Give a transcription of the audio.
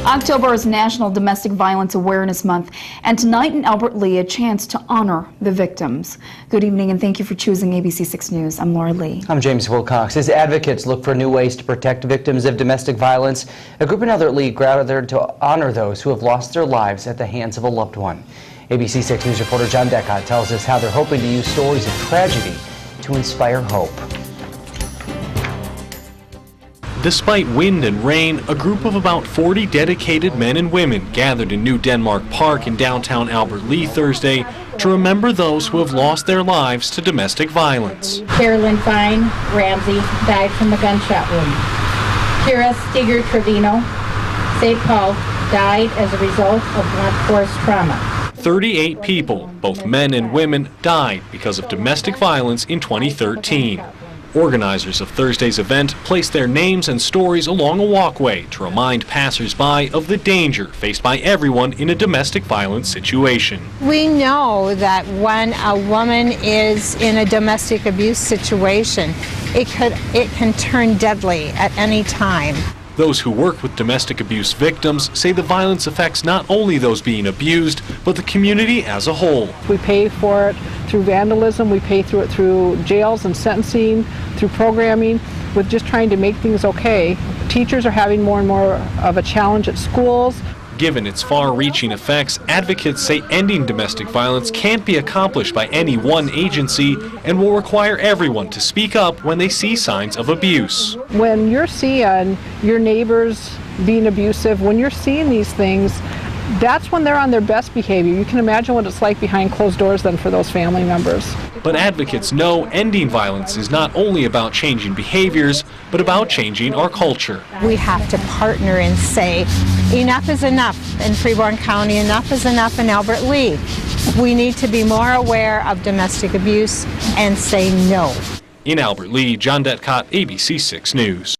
October is National Domestic Violence Awareness Month, and tonight in Albert Lea, a chance to honor the victims. Good evening, and thank you for choosing ABC 6 News. I'm Laura Lee. I'm James Wilcox. As advocates look for new ways to protect victims of domestic violence, a group in Albert Lea gathered to honor those who have lost their lives at the hands of a loved one. ABC 6 News reporter John Decott tells us how they're hoping to use stories of tragedy to inspire hope. Despite wind and rain, a group of about 40 dedicated men and women gathered in New Denmark Park in downtown Albert Lea Thursday to remember those who have lost their lives to domestic violence. Carolyn Fine Ramsey died from a gunshot wound. Kira Steger Trevino, St. Paul, died as a result of blunt force trauma. 38 people, both men and women, died because of domestic violence in 2013. Organizers of Thursday's event placed their names and stories along a walkway to remind passers-by of the danger faced by everyone in a domestic violence situation. We know that when a woman is in a domestic abuse situation, it can turn deadly at any time. Those who work with domestic abuse victims say the violence affects not only those being abused, but the community as a whole. We pay for it through vandalism, we pay through it through jails and sentencing, through programming, with just trying to make things okay. Teachers are having more and more of a challenge at schools. Given its far-reaching effects, advocates say ending domestic violence can't be accomplished by any one agency and will require everyone to speak up when they see signs of abuse. When you're seeing your neighbors being abusive, when you're seeing these things, that's when they're on their best behavior. You can imagine what it's like behind closed doors then for those family members. But advocates know ending violence is not only about changing behaviors, but about changing our culture. We have to partner and say, enough is enough in Freeborn County, enough is enough in Albert Lea. We need to be more aware of domestic abuse and say no. In Albert Lea, John Decott, ABC 6 News.